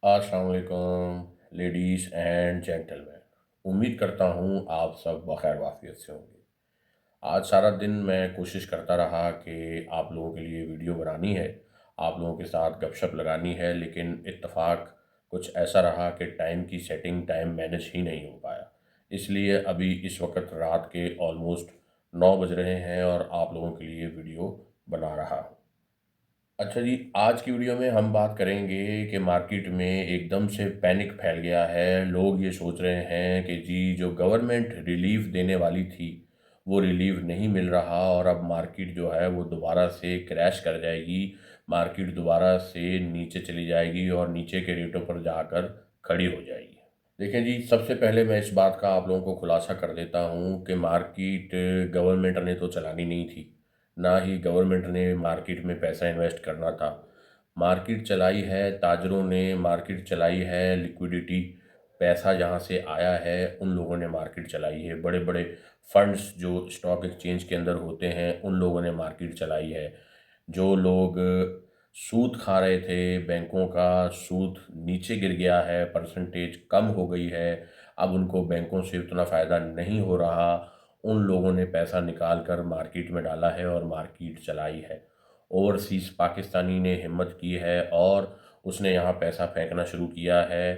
अस्सलाम वालेकुम ladies and gentleman. उम्मीद करता हूँ आप सब बखैर वाफियत से होंगे। आज सारा दिन मैं कोशिश करता रहा कि आप लोगों के लिए वीडियो बनानी है, आप लोगों के साथ गपशप लगानी है, लेकिन इत्तेफाक कुछ ऐसा रहा कि टाइम की सेटिंग टाइम मैनेज ही नहीं हो पाया। इसलिए अभी इस वक्त रात के ऑलमोस्ट 9 बज रहे हैं और आप लोगों के लिए वीडियो बना रहा हूँ। अच्छा जी, आज की वीडियो में हम बात करेंगे कि मार्केट में एकदम से पैनिक फैल गया है। लोग ये सोच रहे हैं कि जी जो गवर्नमेंट रिलीफ देने वाली थी, वो रिलीफ नहीं मिल रहा और अब मार्केट जो है वो दोबारा से क्रैश कर जाएगी। मार्केट दोबारा से नीचे चली जाएगी और नीचे के रेटों पर जाकर खड़ी हो जाएगी। देखिए जी, सबसे पहले मैं इस बात का आप लोगों को खुलासा कर देता हूँ कि मार्केट गवर्नमेंट ने तो चलानी नहीं थी, ना ही गवर्नमेंट ने मार्केट में पैसा इन्वेस्ट करना था। मार्केट चलाई है ताजरों ने, मार्केट चलाई है लिक्विडिटी, पैसा जहाँ से आया है उन लोगों ने मार्केट चलाई है। बड़े बड़े फंड्स जो स्टॉक एक्सचेंज के अंदर होते हैं उन लोगों ने मार्केट चलाई है। जो लोग सूद खा रहे थे, बैंकों का सूद नीचे गिर गया है, परसेंटेज कम हो गई है, अब उनको बैंकों से उतना फ़ायदा नहीं हो रहा, उन लोगों ने पैसा निकाल कर मार्केट में डाला है और मार्केट चलाई है। ओवरसीज़ पाकिस्तानी ने हिम्मत की है और उसने यहाँ पैसा फेंकना शुरू किया है,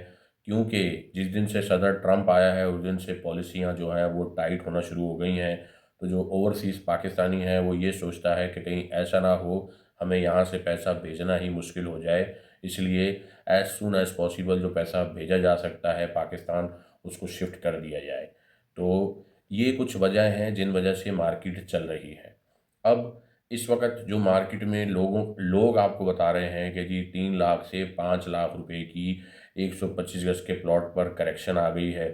क्योंकि जिस दिन से सदर ट्रंप आया है उस दिन से पॉलिसियाँ जो हैं वो टाइट होना शुरू हो गई हैं। तो जो ओवरसीज़ पाकिस्तानी है वो ये सोचता है कि कहीं ऐसा ना हो हमें यहाँ से पैसा भेजना ही मुश्किल हो जाए, इसलिए एज़ सून एज़ पॉसिबल जो पैसा भेजा जा सकता है पाकिस्तान, उसको शिफ्ट कर दिया जाए। तो ये कुछ वजह हैं जिन वजह से मार्केट चल रही है। अब इस वक़्त जो मार्केट में लोग आपको बता रहे हैं कि जी 3 लाख से 5 लाख रुपए की 125 गज़ के प्लॉट पर करेक्शन आ गई है।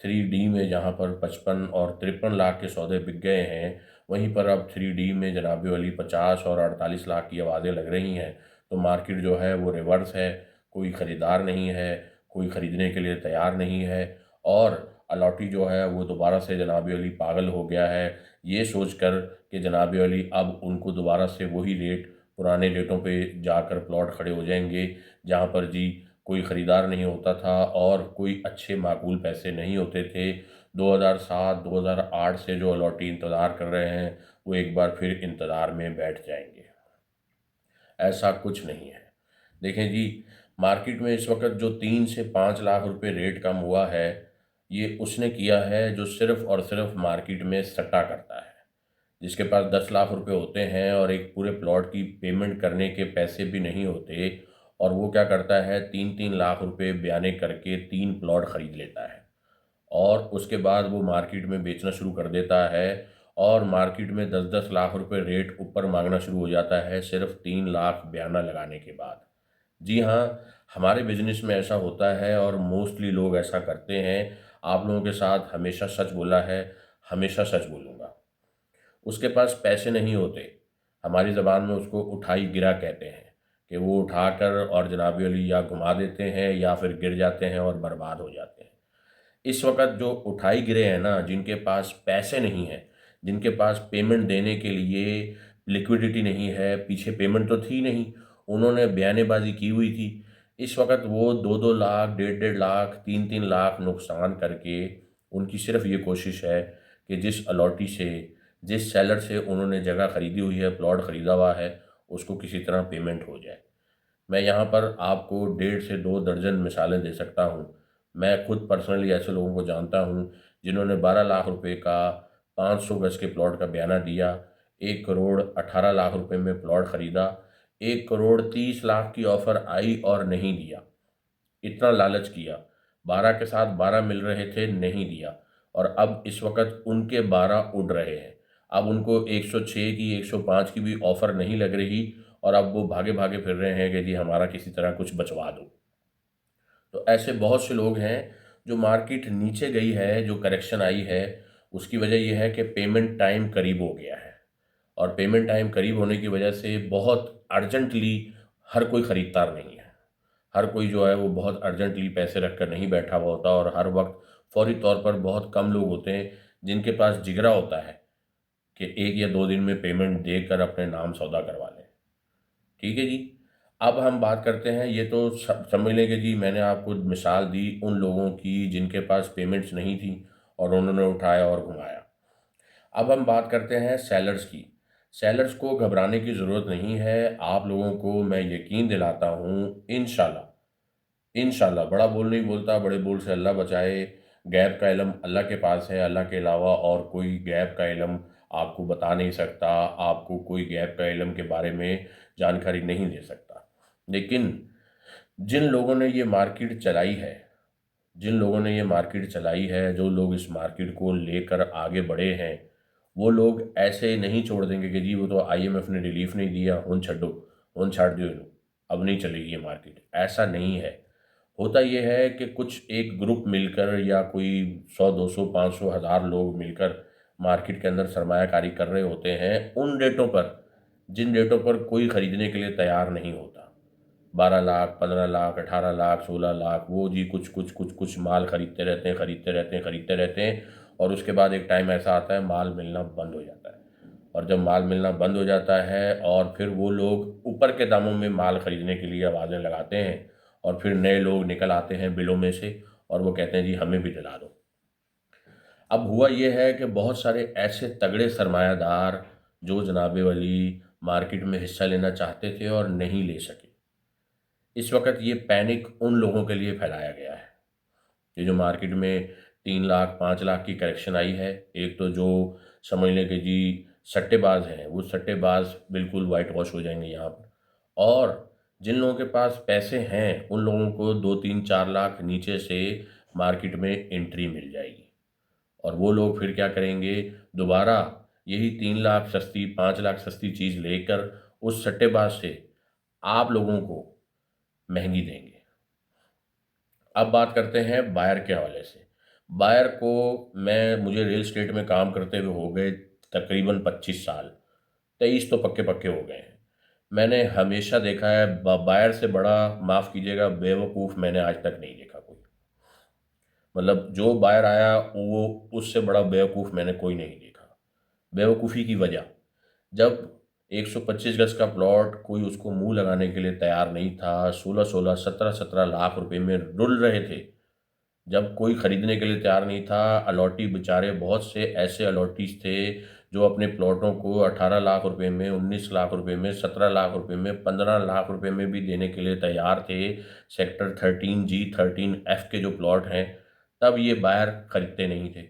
3D में जहाँ पर 55 और 53 लाख के सौदे बिक गए हैं, वहीं पर अब 3D में जनाबे वाली 50 और 48 लाख की आवाज़ें लग रही हैं। तो मार्केट जो है वो रिवर्स है, कोई ख़रीदार नहीं है, कोई ख़रीदने के लिए तैयार नहीं है और अलॉटी जो है वो दोबारा से जनाबे वाली पागल हो गया है, ये सोचकर कि जनाबे वाली अब उनको दोबारा से वही रेट, पुराने रेटों पे जाकर प्लॉट खड़े हो जाएँगे, जहाँ पर जी कोई ख़रीदार नहीं होता था और कोई अच्छे माकूल पैसे नहीं होते थे। 2007-2008 से जो अलॉटी इंतज़ार कर रहे हैं, वो एक बार फिर इंतज़ार में बैठ जाएँगे। ऐसा कुछ नहीं है। देखें जी, मार्केट में इस वक़्त जो 3 से 5 लाख रुपए रेट कम हुआ है, ये उसने किया है जो सिर्फ़ और सिर्फ़ मार्केट में सट्टा करता है। जिसके पास 10 लाख रुपए होते हैं और एक पूरे प्लॉट की पेमेंट करने के पैसे भी नहीं होते और वो क्या करता है 3-3 लाख रुपए बयाने करके 3 प्लॉट खरीद लेता है और उसके बाद वो मार्केट में बेचना शुरू कर देता है और मार्केट में 10-10 लाख रुपए रेट ऊपर मांगना शुरू हो जाता है सिर्फ 3 लाख बयाना लगाने के बाद। जी हाँ, हमारे बिजनेस में ऐसा होता है और मोस्टली लोग ऐसा करते हैं। आप लोगों के साथ हमेशा सच बोला है, हमेशा सच बोलूँगा। उसके पास पैसे नहीं होते, हमारी ज़बान में उसको उठाई गिरा कहते हैं, कि वो उठाकर और जनाबी अली या घुमा देते हैं या फिर गिर जाते हैं और बर्बाद हो जाते हैं। इस वक़्त जो उठाई गिरे हैं ना, जिनके पास पैसे नहीं हैं, जिनके पास पेमेंट देने के लिए लिक्विडिटी नहीं है, पीछे पेमेंट तो थी नहीं, उन्होंने बयानेबाज़ी की हुई थी। इस वक़्त वो 2-2 लाख, डेढ़-डेढ़ लाख, 3-3 लाख नुकसान करके उनकी सिर्फ़ ये कोशिश है कि जिस अलॉटी से, जिस सेलर से उन्होंने जगह खरीदी हुई है, प्लॉट खरीदा हुआ है, उसको किसी तरह पेमेंट हो जाए। मैं यहाँ पर आपको डेढ़ से 2 दर्जन मिसालें दे सकता हूँ। मैं खुद पर्सनली ऐसे लोगों को जानता हूँ, जिन्होंने 12 लाख रुपए का 500 गज़ के प्लॉट का बयाना दिया, 1 करोड़ 18 लाख रुपए में प्लॉट खरीदा, 1 करोड़ 30 लाख की ऑफ़र आई और नहीं दिया। इतना लालच किया, 12 के साथ 12 मिल रहे थे, नहीं दिया और अब इस वक़्त उनके 12 उड़ रहे हैं। अब उनको 106 की, 105 की भी ऑफ़र नहीं लग रही और अब वो भागे-भागे फिर रहे हैं कि जी हमारा किसी तरह कुछ बचवा दो। तो ऐसे बहुत से लोग हैं, जो मार्केट नीचे गई है, जो करेक्शन आई है, उसकी वजह ये है कि पेमेंट टाइम करीब हो गया है और पेमेंट टाइम करीब होने की वजह से बहुत अर्जेंटली हर कोई खरीदार नहीं है। हर कोई जो है वो बहुत अर्जेंटली पैसे रख कर नहीं बैठा हुआ होता और हर वक़्त फ़ौरी तौर पर बहुत कम लोग होते हैं, जिनके पास जिगरा होता है कि 1 या 2 दिन में पेमेंट देकर अपने नाम सौदा करवा लें। ठीक है जी? अब हम बात करते हैं, ये तो समझ लें कि जी मैंने आपको मिसाल दी उन लोगों की जिनके पास पेमेंट्स नहीं थी और उन्होंने उठाया और घुमाया। अब हम बात करते हैं सेलर्स की। सेलर्स को घबराने की ज़रूरत नहीं है, आप लोगों को मैं यकीन दिलाता हूँ, इंशाल्लाह इंशाल्लाह, बड़ा बोल नहीं बोलता, बड़े बोल से अल्लाह बचाए। गैब का इल्म अल्लाह के पास है, अल्लाह के अलावा और कोई गैब का इल्म आपको बता नहीं सकता, आपको कोई गैब का इल्म के बारे में जानकारी नहीं दे सकता। लेकिन जिन लोगों ने ये मार्केट चलाई है, जिन लोगों ने ये मार्केट चलाई है, जो लोग इस मार्केट को लेकर आगे बढ़े हैं, वो लोग ऐसे नहीं छोड़ देंगे कि जी वो तो आईएमएफ ने रिलीफ नहीं दिया, हुन छड्डो, हुन छाड़ दियो इन्हों, अब नहीं चलेगी ये मार्केट। ऐसा नहीं है। होता ये है कि कुछ एक ग्रुप मिलकर या कोई 100, 200, 500, 1000 लोग मिलकर मार्केट के अंदर सरमायाकारी कर रहे होते हैं उन रेटों पर, जिन रेटों पर कोई खरीदने के लिए तैयार नहीं होता। 12 लाख, 15 लाख, 18 लाख, 16 लाख, वो जी कुछ माल खरीदते रहते हैं, खरीदते रहते हैं, खरीदते रहते हैं, और उसके बाद एक टाइम ऐसा आता है माल मिलना बंद हो जाता है। और जब माल मिलना बंद हो जाता है और फिर वो लोग ऊपर के दामों में माल खरीदने के लिए आवाज़ें लगाते हैं, और फिर नए लोग निकल आते हैं बिलों में से और वो कहते हैं जी हमें भी दिला दो। अब हुआ ये है कि बहुत सारे ऐसे तगड़े सरमायादार जो जनाबे वाली मार्केट में हिस्सा लेना चाहते थे और नहीं ले सके। इस वक़्त ये पैनिक उन लोगों के लिए फैलाया गया है। ये जो मार्केट में 3 लाख, 5 लाख की करेक्शन आई है, एक तो जो समझ लें कि जी सट्टेबाज़ हैं, वो सट्टेबाज़ बिल्कुल व्हाइट वॉश हो जाएँगे यहाँ पर। और जिन लोगों के पास पैसे हैं, उन लोगों को 2, 3, 4 लाख नीचे से मार्केट में एंट्री मिल जाएगी। और वो लोग फिर क्या करेंगे, दोबारा यही 3 लाख सस्ती, 5 लाख सस्ती चीज़ लेकर उस सट्टेबाज़ से आप लोगों को महँगी देंगे। अब बात करते हैं बायर के हवाले से। बायर को मुझे रियल एस्टेट में काम करते हुए हो गए तकरीबन 25 साल, 23 तो पक्के-पक्के हो गए हैं। मैंने हमेशा देखा है बायर से बड़ा, माफ़ कीजिएगा, बेवकूफ़ मैंने आज तक नहीं देखा कोई। मतलब जो बायर आया वो उससे बड़ा बेवकूफ़ मैंने कोई नहीं देखा। बेवकूफ़ी की वजह, जब 125 गज़ का प्लॉट कोई उसको मुँह लगाने के लिए तैयार नहीं था, 16-16, 17-17 लाख रुपए में रुल रहे थे। जब कोई खरीदने के लिए तैयार नहीं था, अलॉटी बेचारे, बहुत से ऐसे अलॉटीज़ थे जो अपने प्लॉटों को 18 लाख रुपए में, 19 लाख रुपए में, 17 लाख रुपए में, 15 लाख रुपए में भी देने के लिए तैयार थे। सेक्टर 13G, 13F के जो प्लॉट हैं, तब ये बायर खरीदते नहीं थे।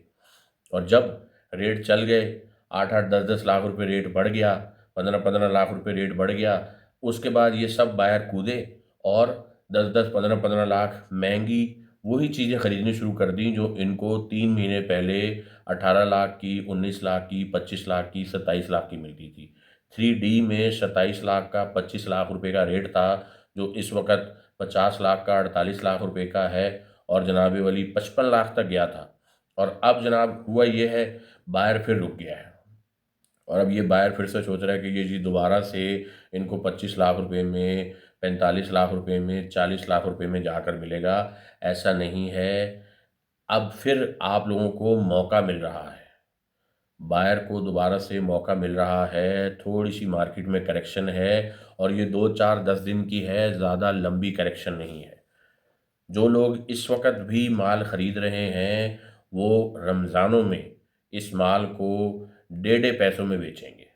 और जब रेट चल गए, 8-8, 10-10 लाख रुपए रेट बढ़ गया, 15-15 लाख रुपए रेट बढ़ गया, उसके बाद ये सब बायर कूदे और 10-10, 15-15 लाख महँगी वही चीज़ें खरीदनी शुरू कर दी जो इनको 3 महीने पहले 18 लाख की, 19 लाख की, 25 लाख की, 27 लाख की मिलती थी। 3D में 27 लाख का, 25 लाख रुपए का रेट था, जो इस वक़्त 50 लाख का, 48 लाख रुपए का है, और जनाबे वली 55 लाख तक गया था। और अब जनाब हुआ ये है, बायर फिर रुक गया है। और अब ये बायर फिर से सोच रहा है कि ये जी दोबारा से इनको 25 लाख रुपए में, 45 लाख रुपए में, 40 लाख रुपए में जाकर मिलेगा। ऐसा नहीं है। अब फिर आप लोगों को मौका मिल रहा है। बायर को दोबारा से मौका मिल रहा है, थोड़ी-सी मार्केट में करेक्शन है और ये 2, 4, 10 दिन की है, ज़्यादा लंबी करेक्शन नहीं है। जो लोग इस वक़्त भी माल खरीद रहे हैं, वो रमज़ानों में इस माल को डेढ़ पैसों में बेचेंगे,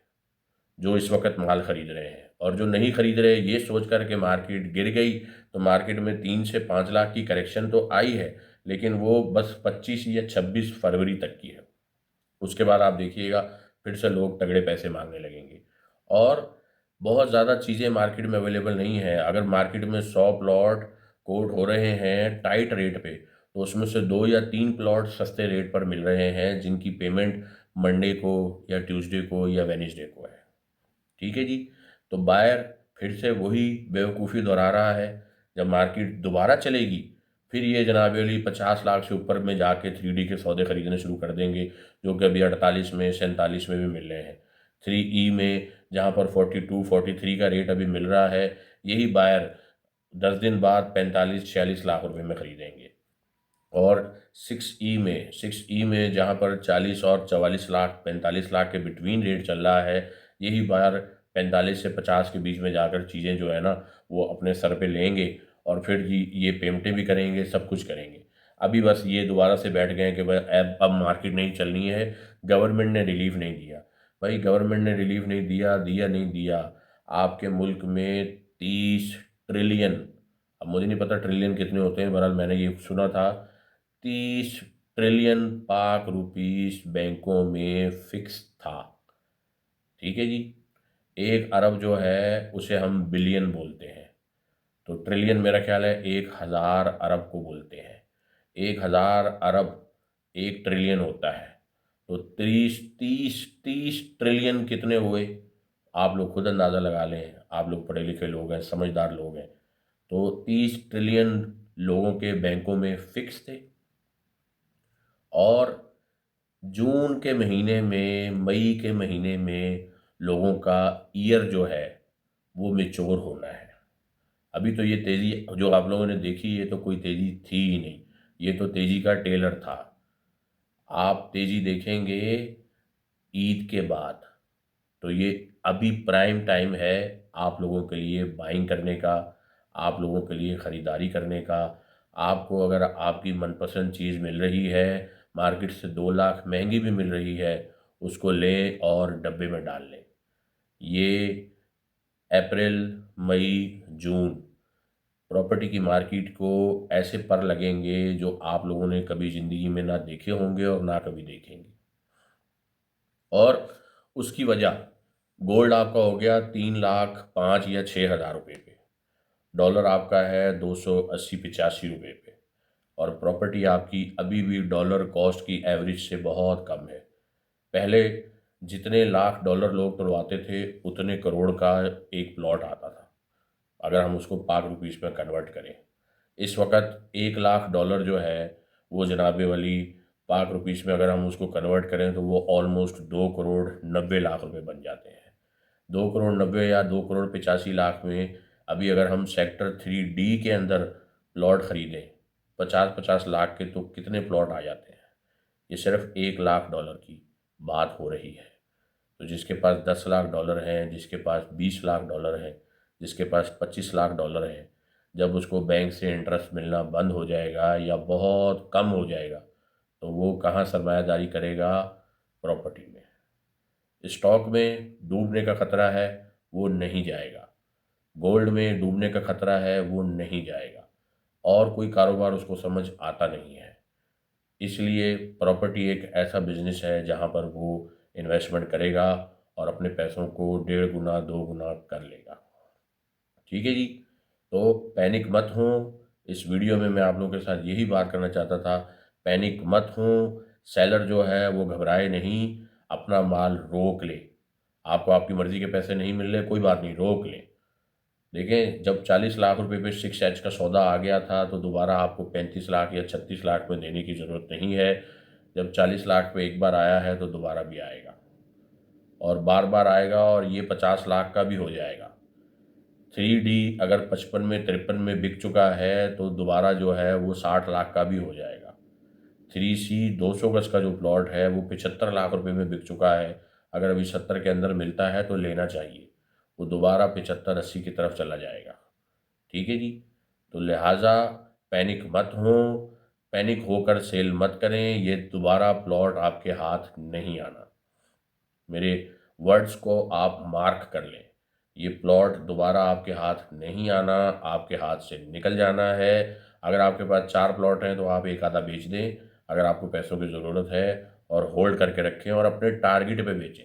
जो इस वक़्त माल खरीद रहे हैं। और जो नहीं खरीद रहे, ये सोच कर के मार्केट गिर गई, तो मार्केट में 3 से 5 लाख की करेक्शन तो आई है, लेकिन वो बस 25 या 26 फरवरी तक की है। उसके बाद आप देखिएगा फिर से लोग तगड़े पैसे माँगने लगेंगे। और बहुत ज़्यादा चीज़ें मार्केट में अवेलेबल नहीं हैं। अगर मार्केट में 100 प्लॉट कोट हो रहे हैं टाइट रेट पे, तो उसमें से 2 या 3 प्लॉट सस्ते रेट पर मिल रहे हैं, जिनकी पेमेंट मंडे को या ट्यूसडे को या वेडनेसडे को है। ठीक है जी? तो बायर फिर से वही बेवकूफ़ी दोहरा रहा है। जब मार्केट दोबारा चलेगी, फिर ये जनाब अली 50 लाख से ऊपर में जाके 3D के सौदे खरीदने शुरू कर देंगे, जो कि अभी 48 में, 47 में भी मिल रहे हैं। 3E में जहाँ पर 42, 43 का रेट अभी मिल रहा है, यही बायर 10 दिन बाद 45-46 लाख रुपए में खरीदेंगे। और 6E में जहाँ पर 40 और 44 लाख, 45 लाख के बिटवीन रेट चल रहा है, यही बायर 45 से 50 के बीच में जाकर चीज़ें जो है ना वो अपने सर पे लेंगे और फिर ये पेमेंटें भी करेंगे, सब कुछ करेंगे। अभी बस ये दोबारा से बैठ गए हैं कि भाई अब मार्केट नहीं चलनी है, गवर्नमेंट ने रिलीफ नहीं दिया। भाई गवर्नमेंट ने रिलीफ नहीं दिया, दिया नहीं दिया, आपके मुल्क में 30 ट्रिलियन, अब मुझे नहीं पता ट्रिलियन कितने होते हैं, बहरहाल मैंने ये सुना था 30 ट्रिलियन पाक रुपीस बैंकों में फिक्स था। ठीक है जी। 1 अरब जो है उसे हम बिलियन बोलते हैं, तो ट्रिलियन मेरा ख्याल है 1000 अरब को बोलते हैं। 1000 अरब 1 ट्रिलियन होता है, तो 30 30 30 ट्रिलियन कितने हुए, आप लोग खुद अंदाज़ा लगा लें। आप लोग पढ़े लिखे लोग हैं, समझदार लोग हैं। तो 30 ट्रिलियन लोगों के बैंकों में फिक्स थे, और जून के महीने में, मई के महीने में लोगों का ईयर जो है वो मैच्योर होना है। अभी तो ये तेज़ी जो आप लोगों ने देखी, ये तो कोई तेज़ी थी ही नहीं, ये तो तेज़ी का टेलर था। आप तेज़ी देखेंगे ईद के बाद। तो ये अभी प्राइम टाइम है आप लोगों के लिए बाइंग करने का, आप लोगों के लिए ख़रीदारी करने का। आपको अगर आपकी मनपसंद चीज़ मिल रही है, मार्केट से 2 लाख महंगी भी मिल रही है, उसको लें और डब्बे में डाल लें। ये अप्रैल, मई, जून प्रॉपर्टी की मार्केट को ऐसे पर लगेंगे जो आप लोगों ने कभी ज़िंदगी में ना देखे होंगे और ना कभी देखेंगे। और उसकी वजह, गोल्ड आपका हो गया 3 लाख 5 या 6 हज़ार रुपये पे, डॉलर आपका है 280-85 रुपये पे, और प्रॉपर्टी आपकी अभी भी डॉलर कॉस्ट की एवरेज से बहुत कम है। पहले जितने लाख डॉलर लोग तुड़वाते थे उतने करोड़ का एक प्लॉट आता था, अगर हम उसको पाक रुपीस में कन्वर्ट करें। इस वक्त 1 लाख डॉलर जो है वो जनाबे वाली पाक रुपीस में अगर हम उसको कन्वर्ट करें तो वो ऑलमोस्ट 2 करोड़ 90 लाख रुपए बन जाते हैं। 2 करोड़ 90 या 2 करोड़ 85 लाख में अभी अगर हम सेक्टर 3D के अंदर प्लॉट खरीदें 50-50 लाख के, तो कितने प्लॉट आ जाते हैं। ये सिर्फ 1 लाख डॉलर की बात हो रही है। तो जिसके पास 10 लाख डॉलर हैं, जिसके पास 20 लाख डॉलर हैं, जिसके पास 25 लाख डॉलर हैं, जब उसको बैंक से इंटरेस्ट मिलना बंद हो जाएगा या बहुत कम हो जाएगा, तो वो कहाँ सरमायादारी करेगा? प्रॉपर्टी में। स्टॉक में डूबने का खतरा है, वो नहीं जाएगा। गोल्ड में डूबने का खतरा है, वो नहीं जाएगा। और कोई कारोबार उसको समझ आता नहीं है। इसलिए प्रॉपर्टी एक ऐसा बिजनेस है जहाँ पर वो इन्वेस्टमेंट करेगा और अपने पैसों को 1.5 गुना 2 गुना कर लेगा। ठीक है जी। तो पैनिक मत हो। इस वीडियो में मैं आप लोगों के साथ यही बात करना चाहता था, पैनिक मत हो। सेलर जो है वो घबराए नहीं, अपना माल रोक ले। आपको आपकी मर्ज़ी के पैसे नहीं मिल रहे, कोई बात नहीं, रोक लें। देखें, जब 40 लाख रुपए पे 6H का सौदा आ गया था तो दोबारा आपको 35 लाख या 36 लाख में देने की ज़रूरत नहीं है। जब 40 लाख पे एक बार आया है तो दोबारा भी आएगा, और बार बार आएगा, और ये 50 लाख का भी हो जाएगा। 3D अगर 55 में 53 में बिक चुका है तो दोबारा जो है वो 60 लाख का भी हो जाएगा। 3C 200 गज का जो प्लॉट है वो 75 लाख रुपए में बिक चुका है। अगर अभी 70 के अंदर मिलता है तो लेना चाहिए, वो दोबारा 75-80 की तरफ चला जाएगा। ठीक है जी। तो लिहाजा पैनिक मत हो, पैनिक होकर सेल मत करें, ये दोबारा प्लॉट आपके हाथ नहीं आना। मेरे वर्ड्स को आप मार्क कर लें, ये प्लॉट दोबारा आपके हाथ नहीं आना, आपके हाथ से निकल जाना है। अगर आपके पास 4 प्लॉट हैं तो आप एक आधा बेच दें अगर आपको पैसों की ज़रूरत है, और होल्ड करके रखें और अपने टारगेट पे बेचें।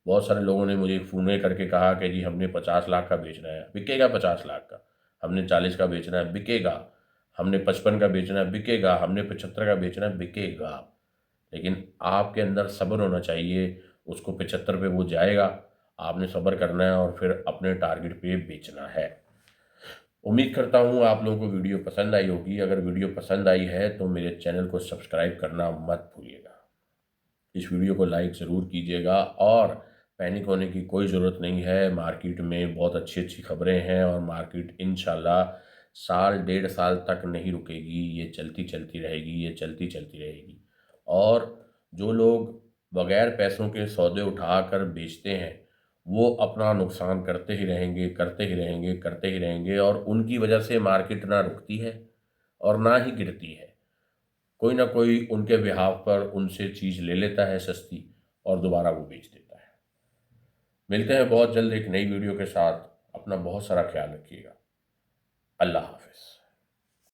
बहुत सारे लोगों ने मुझे फ़ोन करके कहा कि जी हमने 50 लाख का बेचना है, बिकेगा 50 लाख का। हमने 40 का बेचना है, बिकेगा। हमने 55 का बेचना है, बिकेगा। हमने 75 का बेचना है, बिकेगा। लेकिन आपके अंदर सब्र होना चाहिए, उसको 75 पे वो जाएगा, आपने सब्र करना है और फिर अपने टारगेट पे बेचना है। उम्मीद करता हूँ आप लोगों को वीडियो पसंद आई होगी। अगर वीडियो पसंद आई है तो मेरे चैनल को सब्सक्राइब करना मत भूलिएगा। इस वीडियो को लाइक ज़रूर कीजिएगा, और पैनिक होने की कोई ज़रूरत नहीं है। मार्केट में बहुत अच्छी अच्छी खबरें हैं, और मार्केट इंशाल्लाह साल 1.5 साल तक नहीं रुकेगी, ये चलती चलती रहेगी, ये चलती चलती रहेगी। और जो लोग बगैर पैसों के सौदे उठाकर बेचते हैं वो अपना नुकसान करते ही रहेंगे, करते ही रहेंगे, करते ही रहेंगे और उनकी वजह से मार्केट ना रुकती है और ना ही गिरती है। कोई ना कोई उनके बिहाफ़ पर उनसे चीज़ ले लेता है सस्ती और दोबारा वो बेच देता है। मिलते हैं बहुत जल्द एक नई वीडियो के साथ। अपना बहुत सारा ख्याल रखिएगा। अल्लाह हाफ़िज़।